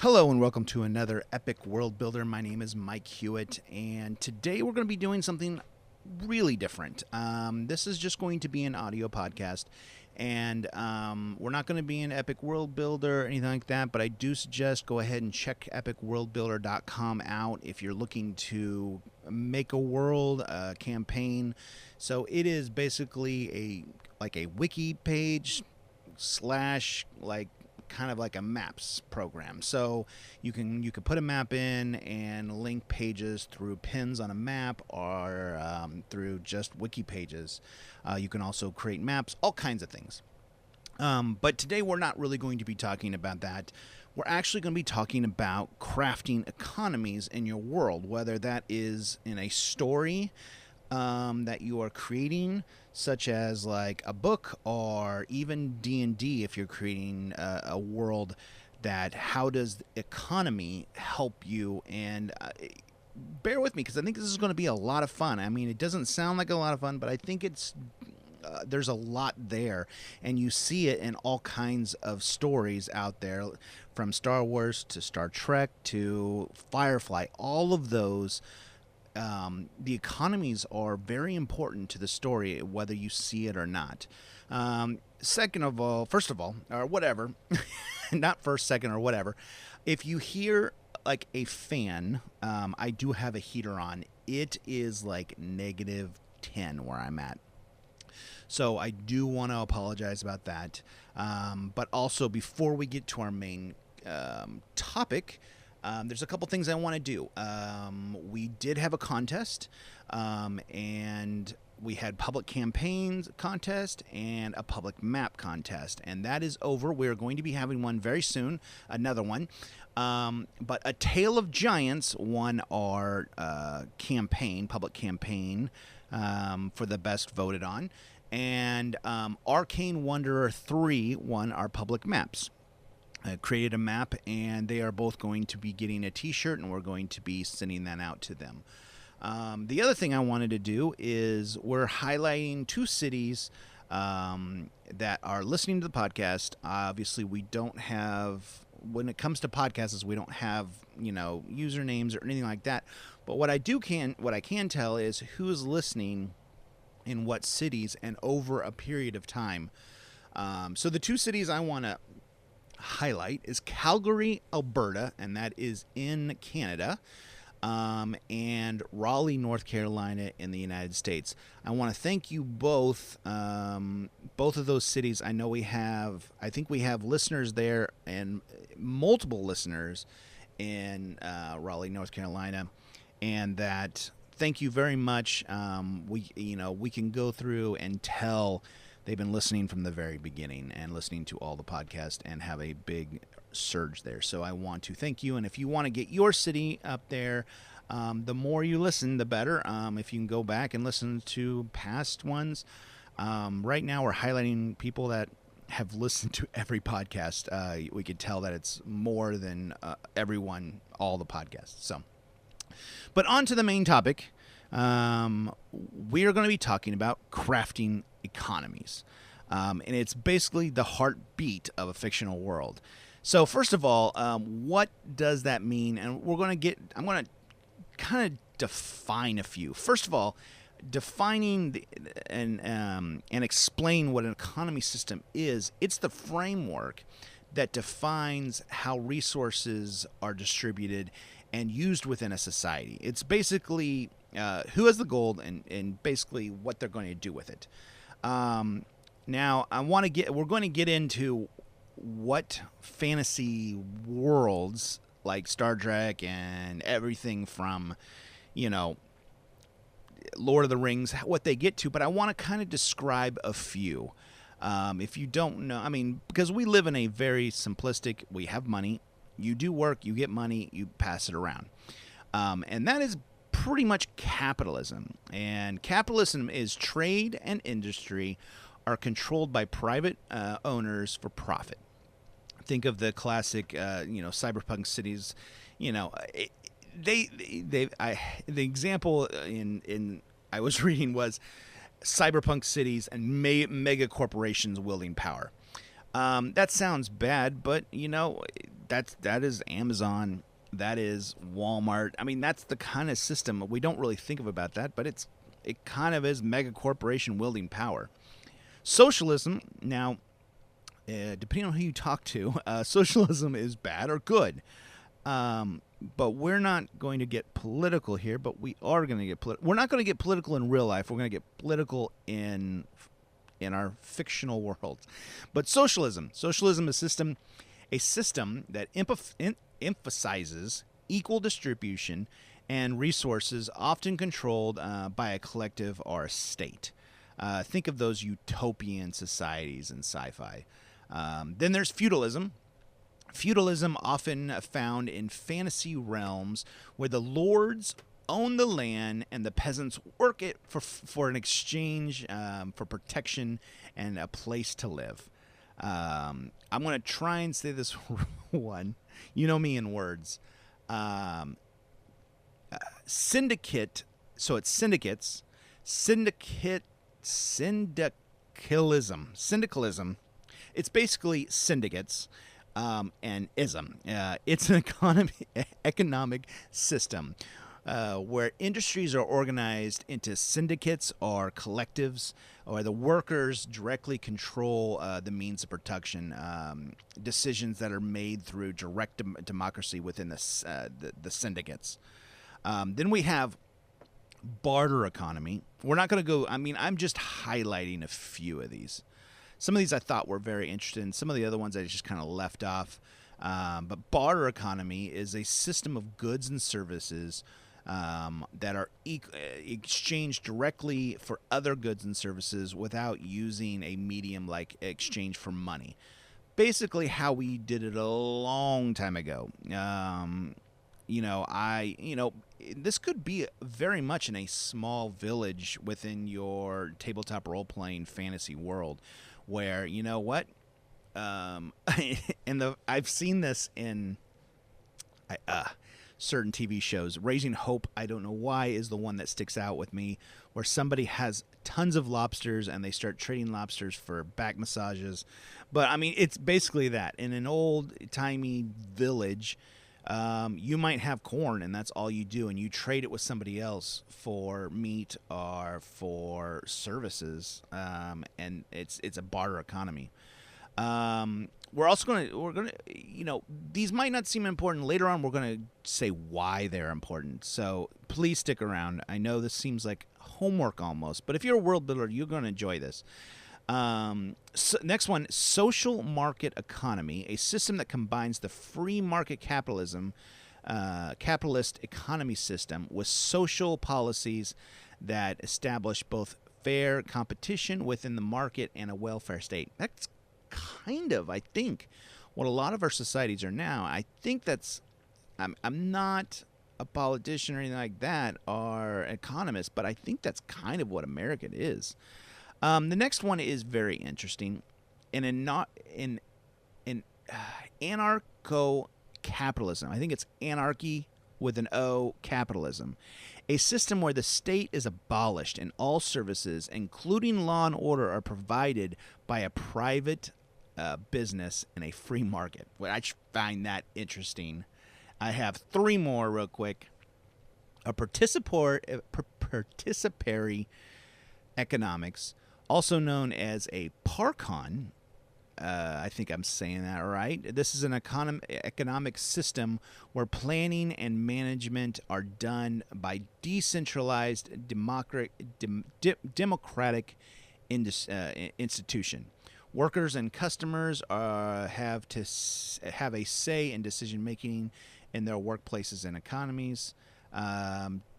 Hello and welcome to another Epic World Builder. My name is Mike Hewitt, and today we're going to be doing something really different. This is just going to be an audio podcast, and we're not going to be an Epic World Builder or anything like that, but I do suggest go ahead and check epicworldbuilder.com out if you're looking to make a world, campaign. So it is basically a wiki page slash kind of like a maps program. So you can put a map in and link pages through pins on a map or through just wiki pages. You can also create maps, all kinds of things. But today we're not really going to be talking about that. We're actually going to be talking about crafting economies in your world, whether that is in a story that you are creating, such as like a book, or even D&D if you're creating a world. That how does economy help you? And bear with me, because I think this is going to be a lot of fun. I mean, it doesn't sound like a lot of fun, but I think it's there's a lot there, and you see it in all kinds of stories out there, from Star Wars to Star Trek to Firefly. All of those, the economies are very important to the story, whether you see it or not. First of all, or whatever, not first, second, or whatever, if you hear like a fan, I do have a heater on. It is like -10 where I'm at. So I do want to apologize about that. But also, before we get to our main topic, there's a couple things I want to do. We did have a contest, and we had public campaigns contest and a public map contest, and that is over. We're going to be having one very soon, another one. But A Tale of Giants won our public campaign, for the best voted on, and Arcane Wanderer 3 won our public maps. I created a map, and they are both going to be getting a t-shirt, and we're going to be sending that out to them. The other thing I wanted to do is we're highlighting 2 cities that are listening to the podcast. Obviously, we don't have, when it comes to podcasts, we don't have, usernames or anything like that. But what I can tell is who's listening in what cities and over a period of time. So the 2 cities I want to highlight is Calgary, Alberta, and that is in Canada, and Raleigh, North Carolina in the United States. I want to thank you both. Both of those cities, I think we have listeners there, and multiple listeners in Raleigh, North Carolina, and that thank you very much. We can go through and tell they've been listening from the very beginning and listening to all the podcasts and have a big surge there. So I want to thank you. And if you want to get your city up there, the more you listen, the better. If you can go back and listen to past ones. Right now we're highlighting people that have listened to every podcast. We could tell that it's more than everyone, all the podcasts. So, but on to the main topic. We are going to be talking about crafting economies, and it's basically the heartbeat of a fictional world. So first of all, what does that mean? And I'm going to kind of define a few. First of all, defining and explain what an economy system is. It's the framework that defines how resources are distributed and used within a society. It's basically who has the gold and basically what they're going to do with it. Now, we're going to get into what fantasy worlds like Star Trek and everything from, Lord of the Rings, what they get to, but I want to kind of describe a few. If you don't know, because we live in a very simplistic, we have money, you do work, you get money, you pass it around. And that is pretty much capitalism. And capitalism is trade and industry are controlled by private owners for profit. Think of the classic, cyberpunk cities. The example I was reading was cyberpunk cities and mega corporations wielding power. That sounds bad, but that is Amazon. That is Walmart. I mean, that's the kind of system we don't really think of about that, but it kind of is mega corporation wielding power. Socialism now, depending on who you talk to, socialism is bad or good. But we're not going to get political here. But we are going to get political. We're not going to get political in real life. We're going to get political in our fictional worlds. But socialism is a system that emphasizes equal distribution and resources, often controlled by a collective or a state. Think of those utopian societies in sci-fi. Then there's feudalism. Feudalism, often found in fantasy realms where the lords own the land and the peasants work it for an exchange, for protection and a place to live. I'm going to try and say this one. You know me in words. Syndicate. So it's syndicates. Syndicalism. It's basically syndicates. And ism. It's an economic system where industries are organized into syndicates or collectives, or the workers directly control the means of production. Decisions that are made through direct democracy within the syndicates. Then we have barter economy. We're not going to go. I mean, I'm just highlighting a few of these. Some of these I thought were very interesting. Some of the other ones I just kind of left off. But barter economy is a system of goods and services that are exchanged directly for other goods and services without using a medium like exchange for money. Basically how we did it a long time ago. This could be very much in a small village within your tabletop role-playing fantasy world. Where, you know what, I've seen this in certain TV shows. Raising Hope, I don't know why, is the one that sticks out with me, where somebody has tons of lobsters and they start trading lobsters for back massages. But, I mean, it's basically that. In an old-timey village, you might have corn and that's all you do, and you trade it with somebody else for meat or for services, and it's a barter economy. We're gonna these might not seem important. Later on we're gonna say why they're important, so please stick around. I know this seems like homework almost, but if you're a world builder, you're gonna enjoy this. Next one, social market economy, a system that combines the free market capitalist economy system with social policies that establish both fair competition within the market and a welfare state. That's kind of, I think, what a lot of our societies are now. I think that's, I'm not a politician or anything like that or an economist, but I think that's kind of what America is. The next one is very interesting. In anarcho-capitalism, I think it's anarchy with an O, capitalism, a system where the state is abolished and all services, including law and order, are provided by a private business in a free market. Well, I find that interesting. I have three more real quick. A participatory economics, also known as a parcon. I think I'm saying that right. This is an economic system where planning and management are done by decentralized democratic institution. Workers and customers have a say in decision making in their workplaces and economies.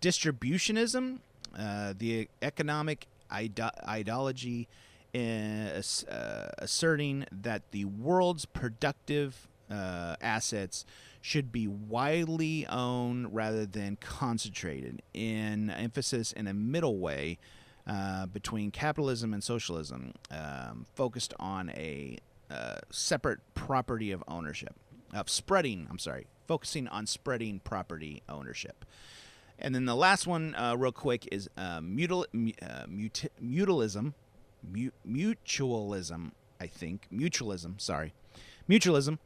Distributionism, the economic ideology asserting that the world's productive assets should be widely owned rather than concentrated, in emphasis in a middle way between capitalism and socialism, focused on a separate property of ownership, focusing on spreading property ownership. And then the last one, real quick, is mutualism. Mutualism.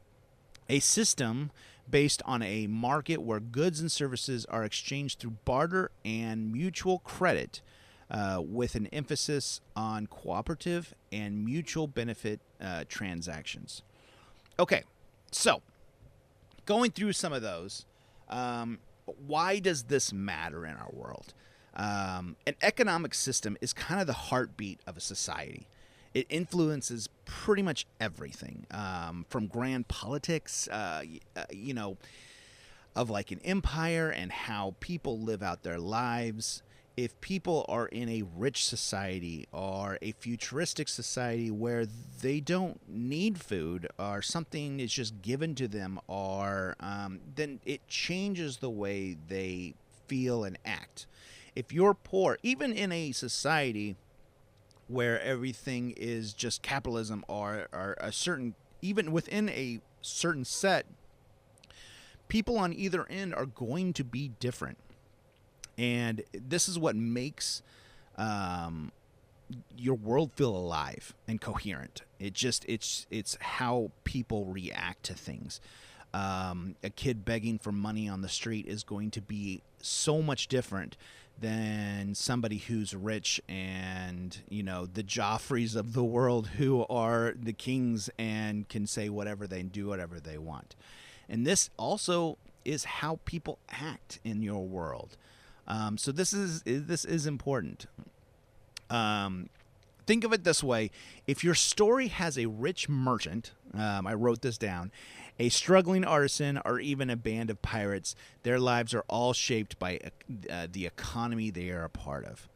A system based on a market where goods and services are exchanged through barter and mutual credit, with an emphasis on cooperative and mutual benefit transactions. Okay, so going through some of those, why does this matter in our world? An economic system is kind of the heartbeat of a society. It influences pretty much everything, from grand politics, of like an empire and how people live out their lives. If people are in a rich society or a futuristic society where they don't need food or something is just given to them, or then it changes the way they feel and act. If you're poor, even in a society where everything is just capitalism, or a certain, even within a certain set, people on either end are going to be different. And this is what makes your world feel alive and coherent. It's how people react to things. A kid begging for money on the street is going to be so much different than somebody who's rich and, the Joffreys of the world who are the kings and can say whatever they do, whatever they want. And this also is how people act in your world. So this is important. Think of it this way. If your story has a rich merchant, I wrote this down, a struggling artisan, or even a band of pirates, their lives are all shaped by the economy they are a part of.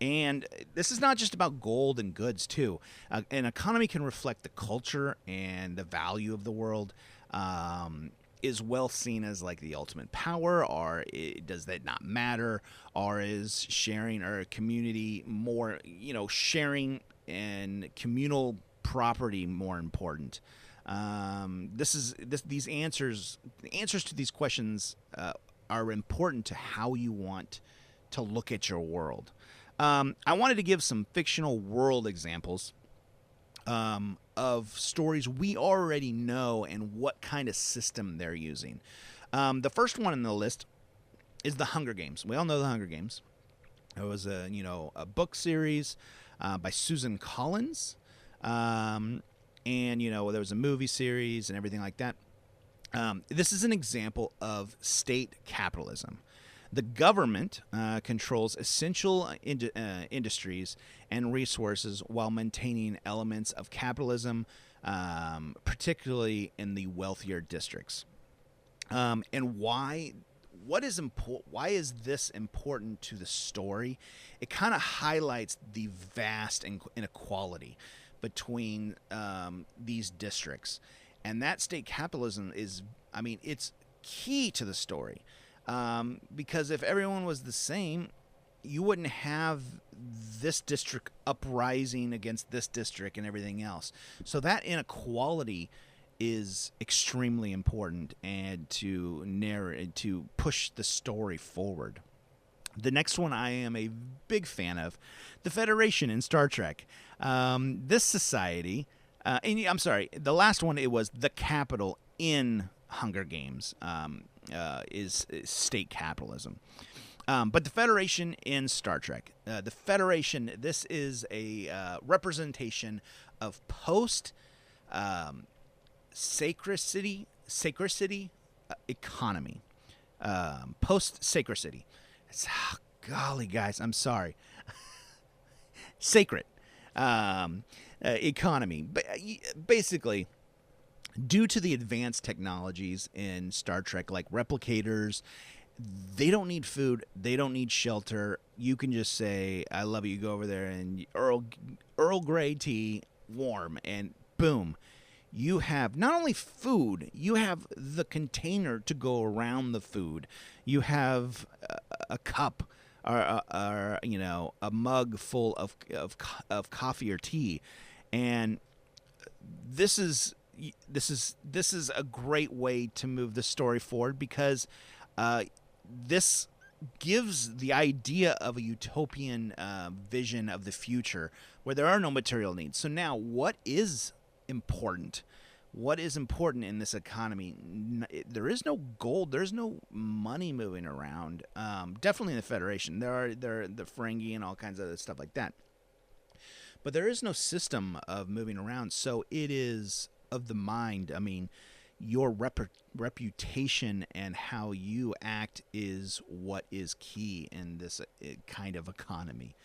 And this is not just about gold and goods, too. An economy can reflect the culture and the value of the world. Is wealth seen as like the ultimate power, or does that not matter? Or is sharing or community more, sharing and communal property more important? These answers, the answers to these questions are important to how you want to look at your world. I wanted to give some fictional world examples of stories we already know and what kind of system they're using. The first one on the list is the Hunger Games. We all know the Hunger Games. It was a book series by Susan Collins, and there was a movie series and everything like that. This is an example of state capitalism. The government controls essential industries and resources while maintaining elements of capitalism, particularly in the wealthier districts. And why? What is important? Why is this important to the story? It kind of highlights the vast inequality between these districts, and that state capitalism is, it's key to the story. Because if everyone was the same, you wouldn't have this district uprising against this district and everything else. So that inequality is extremely important, and to push the story forward. The next one I am a big fan of, the Federation in Star Trek. This society, the last one, it was the Capitol in Hunger Games. Is state capitalism. But the Federation in Star Trek. The Federation, this is a representation of post-sacred-city economy. Post-sacred-city. Golly, guys, I'm sorry. Sacred economy. Basically, due to the advanced technologies in Star Trek, like replicators, they don't need food. They don't need shelter. You can just say, I love you. You go over there and Earl Grey tea, warm, and boom. You have not only food, you have the container to go around the food. You have a cup or a mug full of coffee or tea. And this is a great way to move the story forward, because this gives the idea of a utopian vision of the future where there are no material needs. So now, what is important? what is important in this economy? There is no gold. There's no money moving around. Definitely in the Federation, there are the Ferengi and all kinds of other stuff like that. But there is no system of moving around. So it is of the mind. I mean, your reputation and how you act is what is key in this kind of economy.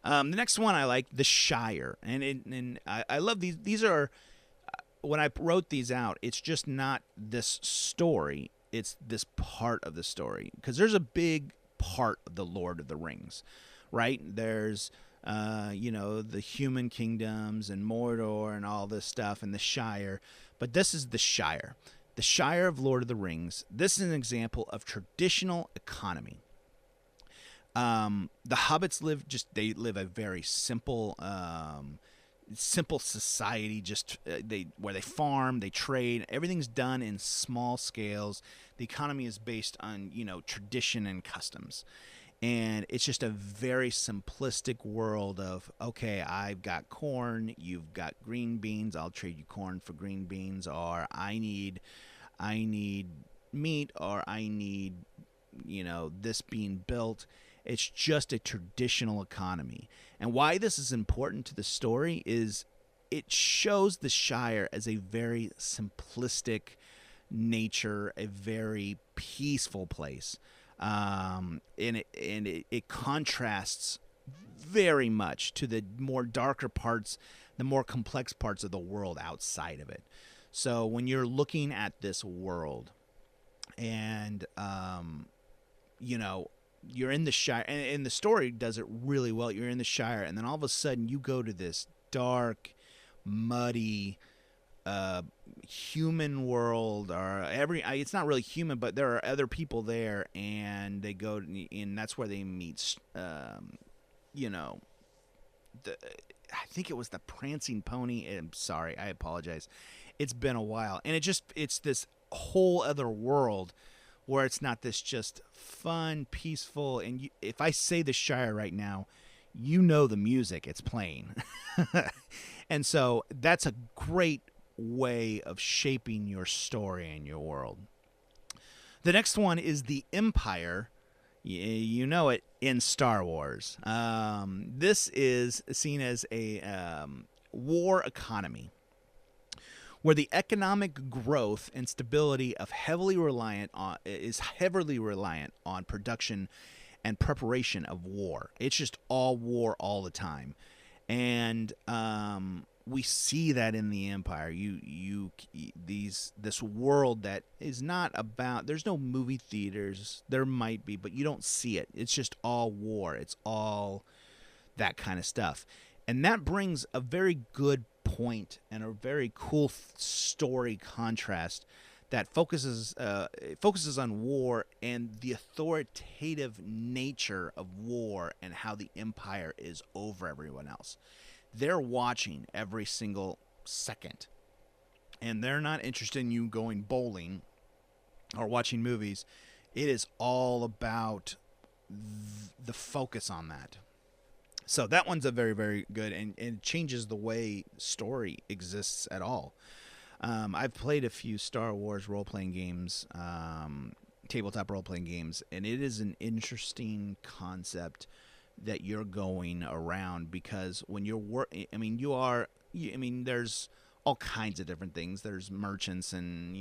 The next one I like, the Shire, and I love these. These are when I wrote these out. It's just not this story; it's this part of the story, because there's a big part of the Lord of the Rings, right? There's the human kingdoms and Mordor and all this stuff and the Shire, but this is the Shire. The Shire of Lord of the Rings. This is an example of traditional economy. The hobbits live a very simple society, just where they farm, they trade, everything's done in small scales. The economy is based on tradition and customs, and it's just a very simplistic world of, okay, I've got corn, you've got green beans, I'll trade you corn for green beans, or I need meat, or I need this being built. It's just a traditional economy. And why this is important to the story is it shows the Shire as a very simplistic nature, a very peaceful place. And it contrasts very much to the more darker parts, the more complex parts of the world outside of it. So when you're looking at this world and, you're in the Shire, and the story does it really well. You're in the Shire, and then all of a sudden you go to this dark, muddy, human world, or it's not really human, but there are other people there, and they go, and that's where they meet, I think it was the Prancing Pony. I'm sorry, I apologize. It's been a while, and it's this whole other world where it's not this just fun, peaceful, and if I say the Shire right now, the music, it's playing. And so that's a great way of shaping your story and your world. The next one is the Empire. You know it in Star Wars. This is seen as a war economy, where the economic growth and stability is heavily reliant on production and preparation of war. It's just all war all the time, and we see that in the Empire. This world that is not about. There's no movie theaters. There might be, but you don't see it. It's just all war. It's all that kind of stuff, and that brings a very good point and a very cool story contrast that focuses on war and the authoritative nature of war and how the Empire is over everyone else. They're watching every single second, and they're not interested in you going bowling or watching movies. It is all about the focus on that. So that one's a very, very good, and it changes the way story exists at all. I've played a few Star Wars role-playing games, tabletop role-playing games, and it is an interesting concept that you're going around, because when you're there's all kinds of different things. There's merchants and,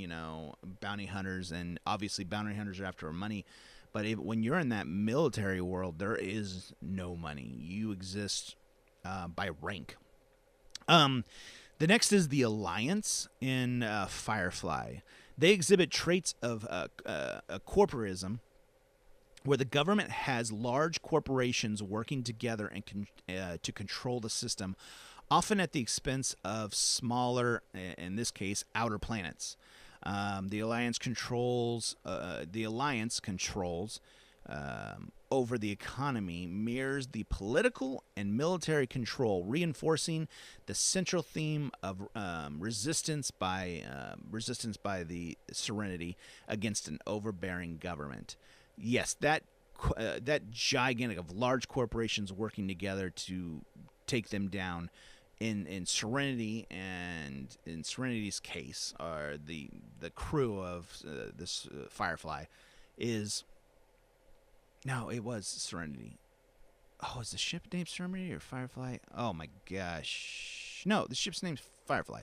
bounty hunters, and obviously bounty hunters are after money. But when you're in that military world, there is no money. You exist by rank. The next is the Alliance in Firefly. They exhibit traits of corporatism, where the government has large corporations working together and to control the system, often at the expense of smaller, in this case, outer planets. The Alliance controls over the economy, mirrors the political and military control, reinforcing the central theme of resistance by the Serenity against an overbearing government. Yes, that gigantic of large corporations working together to take them down in Serenity, and in Serenity's case, are the crew of this Firefly is no, it was Serenity. Oh, is the ship named Serenity or Firefly? Oh my gosh, no, the ship's named Firefly.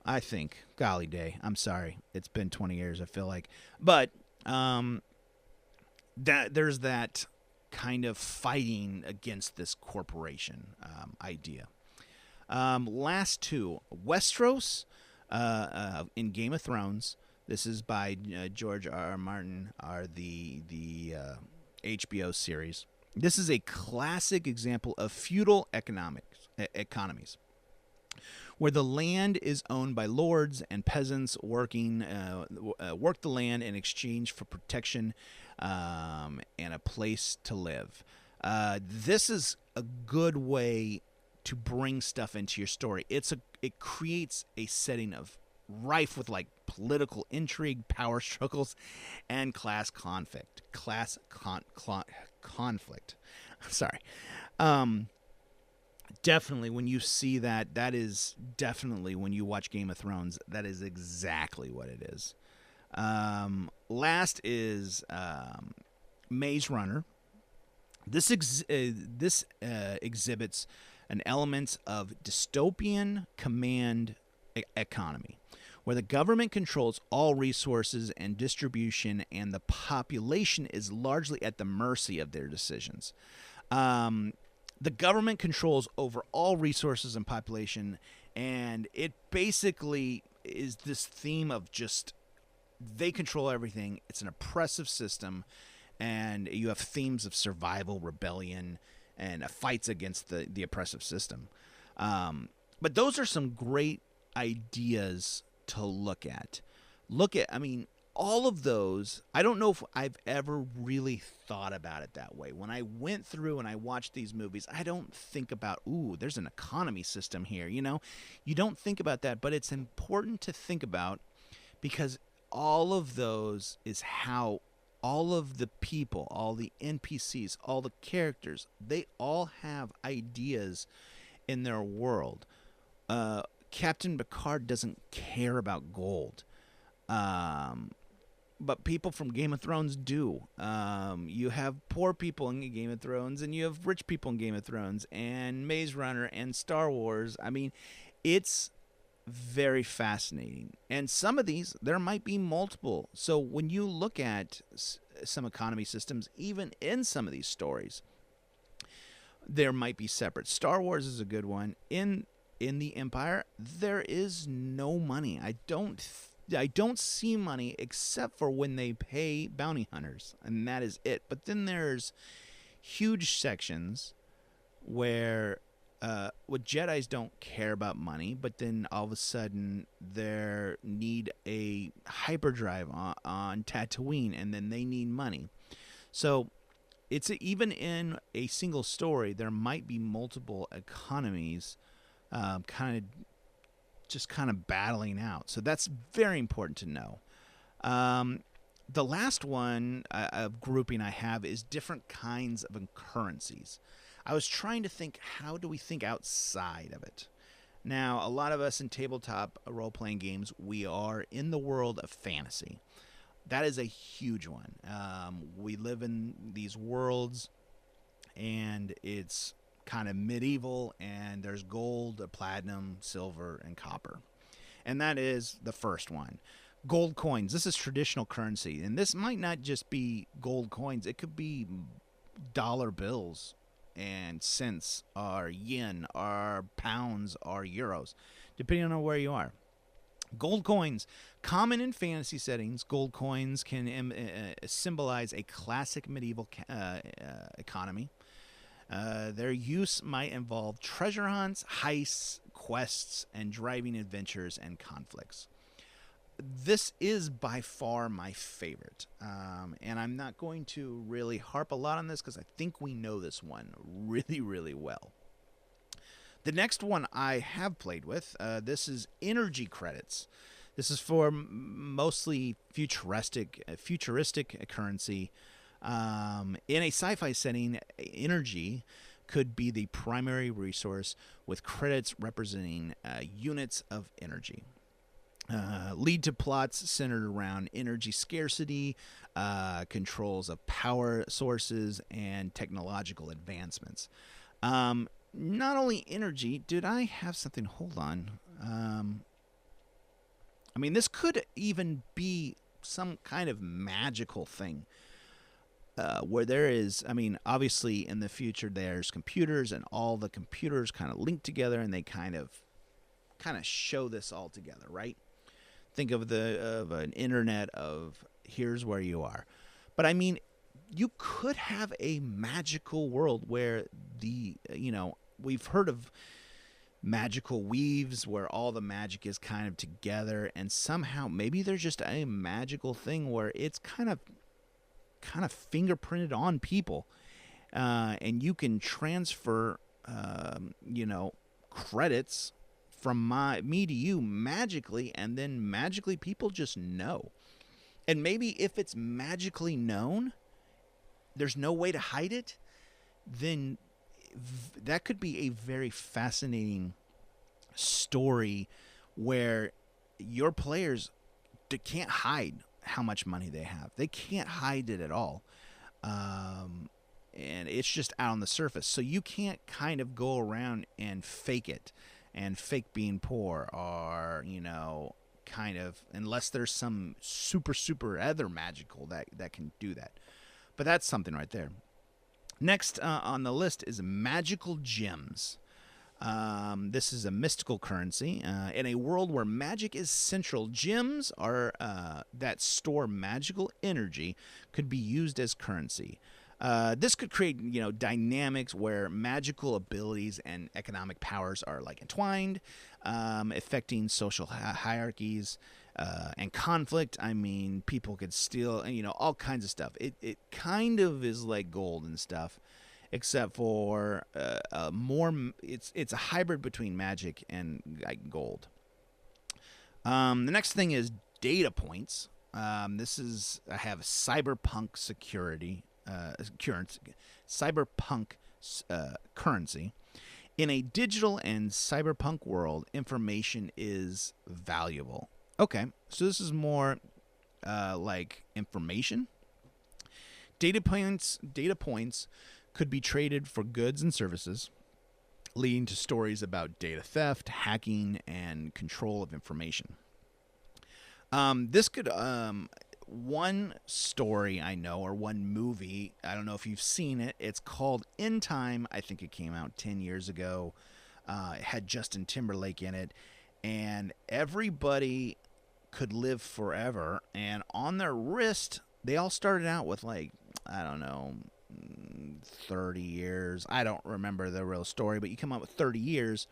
I think. Golly day, I'm sorry. It's been 20 years. I feel like, but that there's that kind of fighting against this corporation idea. Last two, Westeros in Game of Thrones. This is by George R. R. Martin, are the HBO series. This is a classic example of feudal economies, where the land is owned by lords and peasants work the land in exchange for protection and a place to live. This is a good way to bring stuff into your story. It creates a setting of rife with like political intrigue, power struggles, and class conflict. Conflict. Sorry. Definitely, when you see that, that is definitely, when you watch Game of Thrones, that is exactly what it is. Last is Maze Runner. This exhibits an element of dystopian command economy, where the government controls all resources and distribution, and the population is largely at the mercy of their decisions. The government controls over all resources and population, and it basically is this theme of just they control everything. It's an oppressive system, and you have themes of survival, rebellion, and fights against the oppressive system. But those are some great ideas to look at. I mean, all of those, I don't know if I've ever really thought about it that way. When I went through and I watched these movies, I don't think about, ooh, there's an economy system here, you know? You don't think about that, but it's important to think about, because all of those is how all of the people, all the NPCs, all the characters, they all have ideas in their world. Captain Picard doesn't care about gold. But people from Game of Thrones do. You have poor people in Game of Thrones, and you have rich people in Game of Thrones, and Maze Runner, and Star Wars. I mean, it's very fascinating. And some of these, there might be multiple. So when you look at some economy systems, even in some of these stories, there might be separate. Star Wars is a good one. In the Empire, there is no money. I don't see money except for when they pay bounty hunters, and that is it. But then there's huge sections where Jedis don't care about money, but then all of a sudden they need a hyperdrive on Tatooine, and then they need money. So it's even in a single story, there might be multiple economies kind of battling out. So that's very important to know. The last one of grouping I have is different kinds of currencies. I was trying to think, how do we think outside of it? Now, a lot of us in tabletop role-playing games, we are in the world of fantasy. That is a huge one. We live in these worlds, and it's kind of medieval, and there's gold, platinum, silver, and copper. And that is the first one. Gold coins. This is traditional currency, and this might not just be gold coins. It could be dollar bills and cents, or yen, or pounds, or euros, depending on where you are. Gold coins, common in fantasy settings. Gold coins can symbolize a classic medieval economy. Their use might involve treasure hunts, heists, quests, and driving adventures and conflicts. This is by far my favorite, and I'm not going to really harp a lot on this because I think we know this one really, really well. The next one I have played with, this is energy credits. This is for mostly futuristic currency. In a sci-fi setting, energy could be the primary resource, with credits representing units of energy. Lead to plots centered around energy scarcity, controls of power sources, and technological advancements. Not only energy, did I have something? Hold on. I mean, this could even be some kind of magical thing. Where there is, I mean, obviously in the future there's computers, and all the computers kind of link together, and they kind of show this all together, right? Think of an internet of here's where you are. But I mean, you could have a magical world where we've heard of magical weaves where all the magic is kind of together, and somehow maybe there's just a magical thing where it's kind of fingerprinted on people, and you can transfer credits from me to you magically, and then magically people just know. And maybe if it's magically known, there's no way to hide it, then that could be a very fascinating story where your players can't hide how much money they have. They can't hide it at all. And it's just out on the surface. So you can't kind of go around and fake it, and fake being poor, or, kind of, unless there's some super other magical that can do that. But that's something right there. Next on the list is magical gems. This is a mystical currency. In a world where magic is central, gems are that store magical energy could be used as currency. This could create, dynamics where magical abilities and economic powers are like entwined, affecting social hierarchies and conflict. I mean, people could steal, all kinds of stuff. It kind of is like gold and stuff, except for more. It's a hybrid between magic and like gold. The next thing is data points. I have cyberpunk security. Cyberpunk currency. In a digital and cyberpunk world, information is valuable. Okay, so this is more like information. Data points could be traded for goods and services, leading to stories about data theft, hacking, and control of information. This could one story I know, or one movie, I don't know if you've seen it. It's called In Time. I think it came out 10 years ago. It had Justin Timberlake in it, and everybody could live forever. And on their wrist, they all started out with 30 years. I don't remember the real story, but you come up with 30 years,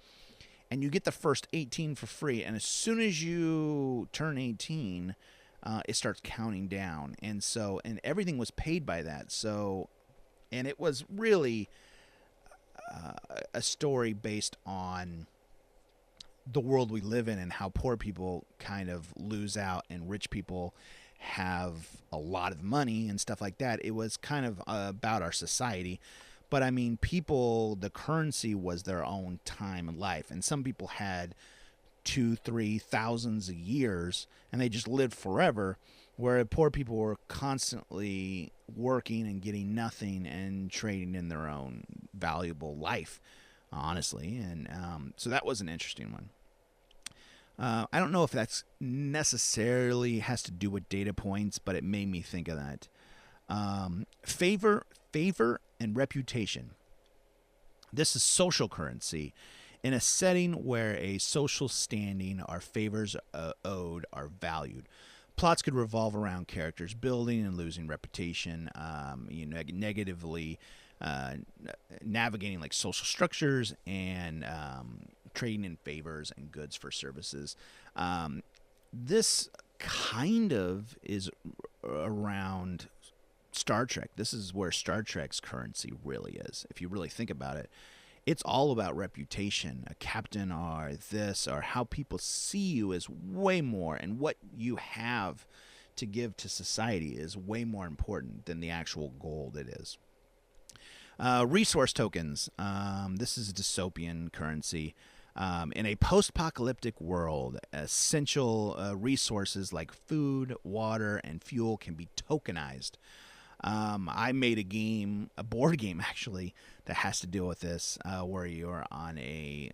and you get the first 18 for free. And as soon as you turn 18, it starts counting down. And everything was paid by that. So, and it was really a story based on the world we live in, and how poor people kind of lose out and rich people have a lot of money and stuff like that. It was kind of about our society. But I mean, the currency was their own time and life. And some people had 2,000, 3,000 years, and they just lived forever, where poor people were constantly working and getting nothing and trading in their own valuable life, honestly. And so that was an interesting one. I don't know if that's necessarily has to do with data points, but it made me think of that. Favor and reputation. This is social currency. In a setting where a social standing or favors owed are valued, plots could revolve around characters building and losing reputation, negatively navigating like social structures, and trading in favors and goods for services. This kind of is around Star Trek. This is where Star Trek's currency really is, if you really think about it. It's all about reputation. A captain or this, or how people see you, is way more, and what you have to give to society is way more important than the actual gold it is. Resource tokens. This is a dystopian currency. In a post-apocalyptic world, essential resources like food, water, and fuel can be tokenized. I made a board game actually, that has to deal with this, where you're on a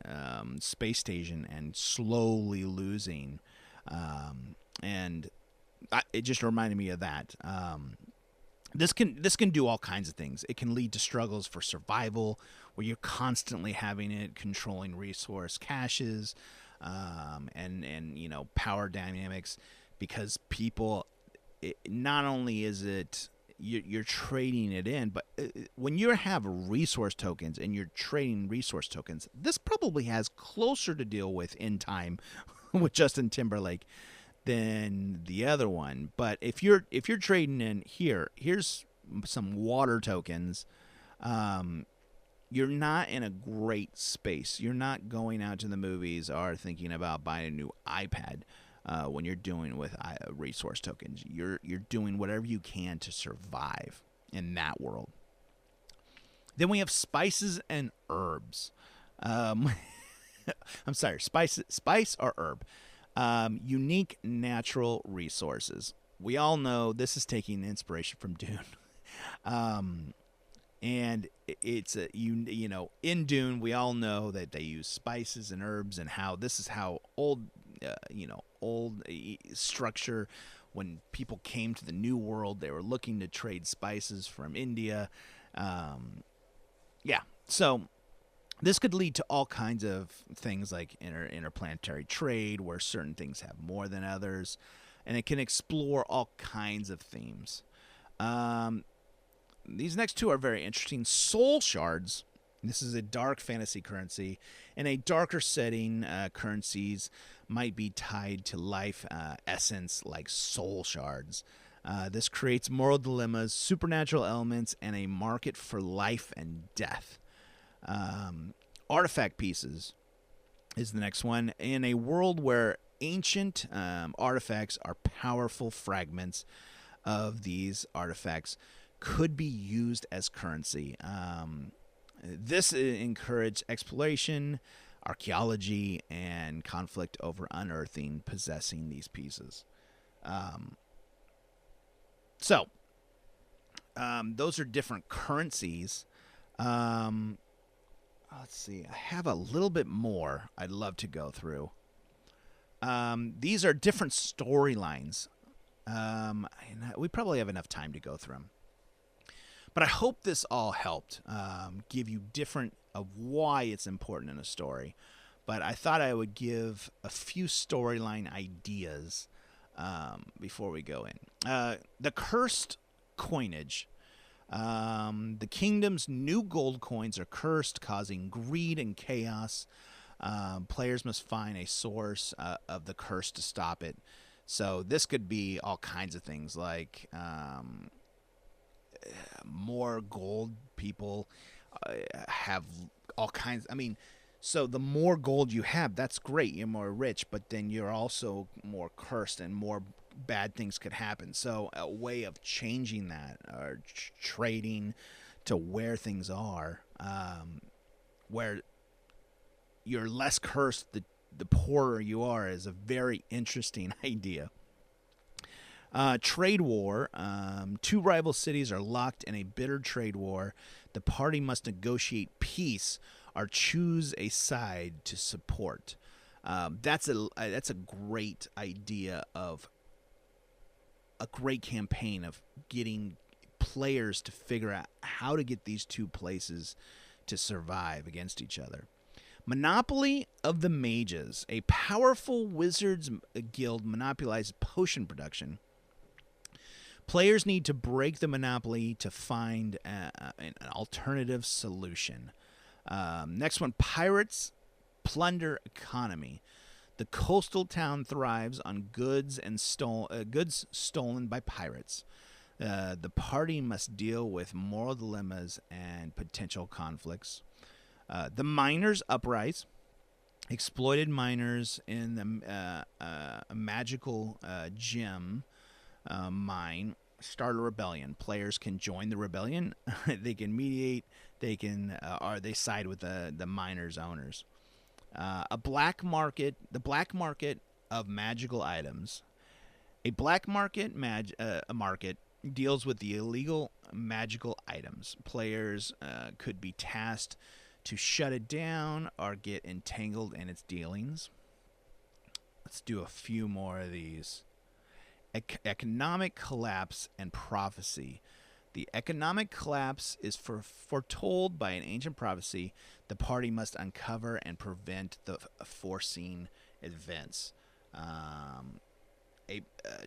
space station and slowly losing. And it just reminded me of that. This can do all kinds of things. It can lead to struggles for survival, where you're constantly having it controlling resource caches, and power dynamics, because people. Not only is it you're trading it in, but when you have resource tokens and you're trading resource tokens, this probably has closer to deal with in time with Justin Timberlake than the other one. But if you're trading in here's some water tokens, you're not in a great space. You're not going out to the movies or thinking about buying a new iPad. When you're doing with resource tokens, you're doing whatever you can to survive in that world. Then we have spices and herbs. I'm sorry, spice or herb. Unique natural resources. We all know this is taking inspiration from Dune. And it's in Dune, we all know that they use spices and herbs, and how this is how old structure. When people came to the New World, they were looking to trade spices from India. So this could lead to all kinds of things like interplanetary trade, where certain things have more than others, and it can explore all kinds of themes. These next two are very interesting. Soul shards. This is a dark fantasy currency. In a darker setting, currencies might be tied to life essence, like soul shards. This creates moral dilemmas, supernatural elements, and a market for life and death. Artifact pieces is the next one. In a world where ancient artifacts are powerful fragments of these artifacts could be used as currency. This encouraged exploration, archaeology, and conflict over unearthing, possessing these pieces. Those are different currencies. Let's see. I have a little bit more I'd love to go through. These are different storylines. And we probably have enough time to go through them. But I hope this all helped give you different of why it's important in a story. But I thought I would give a few storyline ideas before we go in. The cursed coinage. The kingdom's new gold coins are cursed, causing greed and chaos. Players must find a source of the curse to stop it. So this could be all kinds of things, like more gold. People have all kinds. So the more gold you have, that's great. You're more rich, but then you're also more cursed, and more bad things could happen. So a way of changing that, or trading to where things are, where you're less cursed, the poorer you are, is a very interesting idea. Trade war. Two rival cities are locked in a bitter trade war. The party must negotiate peace or choose a side to support. That's a great idea of a great campaign of getting players to figure out how to get these two places to survive against each other. Monopoly of the Mages. A powerful wizards guild monopolizes potion production. Players need to break the monopoly to find an alternative solution. Next one, Pirates Plunder Economy. The coastal town thrives on goods stolen by pirates. The party must deal with moral dilemmas and potential conflicts. The Miners Uprise. Exploited miners in the magical gem mine start a rebellion. Players can join the rebellion. They can mediate. They can, or they side with the miners' owners. A black market. The black market of magical items. A black market a market deals with the illegal magical items. Players could be tasked to shut it down or get entangled in its dealings. Let's do a few more of these. Economic collapse and prophecy. The economic collapse is foretold by an ancient prophecy. The party must uncover and prevent the foreseen events. A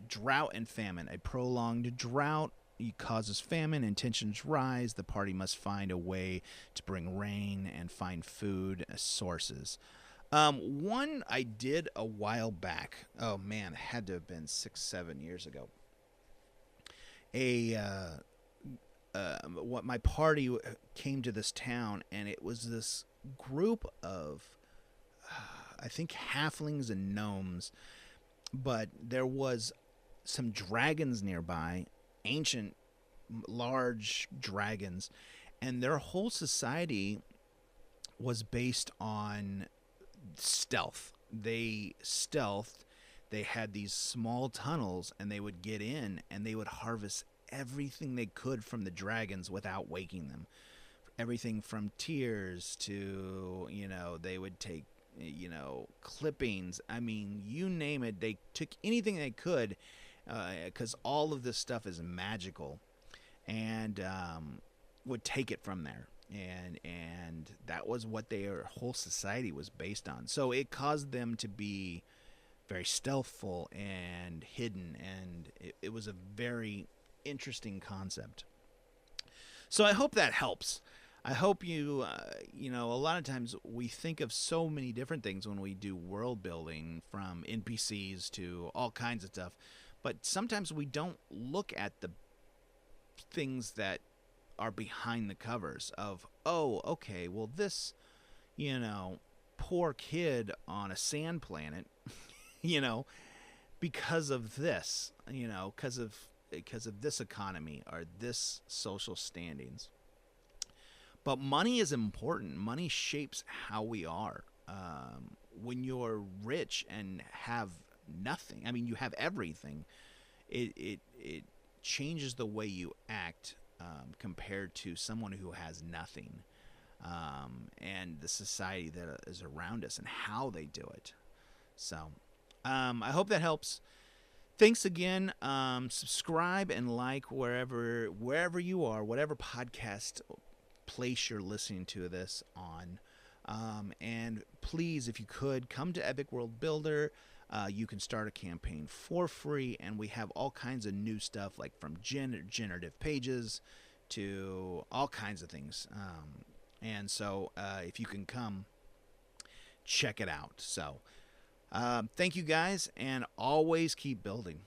drought and famine. A prolonged drought causes famine and tensions rise. The party must find a way to bring rain and find food sources. One I did a while back. Oh man, it had to have been 6-7 years ago. What my party came to this town, and it was this group of, I think, halflings and gnomes, but there was some dragons nearby, ancient, large dragons, and their whole society was based on stealth. They stealthed. They had these small tunnels, and they would get in, and they would harvest everything they could from the dragons without waking them. Everything from tears to, they would take, clippings. I mean, you name it. They took anything they could, because all of this stuff is magical, and would take it from there. And that was what their whole society was based on. So it caused them to be very stealthful and hidden, and it was a very interesting concept. So I hope that helps. I hope you, a lot of times we think of so many different things when we do world building, from NPCs to all kinds of stuff, but sometimes we don't look at the things that are behind the covers of, oh, okay, well, this, poor kid on a sand planet, because of this, because of this economy or this social standings. But money is important. Money shapes how we are. When you're rich and have nothing, I mean, you have everything, it changes the way you act, compared to someone who has nothing, and the society that is around us and how they do it. So I hope that helps. Thanks again. Subscribe and like wherever you are, whatever podcast place you're listening to this on. And please, if you could, come to Epic World Builder. You can start a campaign for free, and we have all kinds of new stuff, like from generative pages to all kinds of things. And so if you can come, check it out. So thank you guys, and always keep building.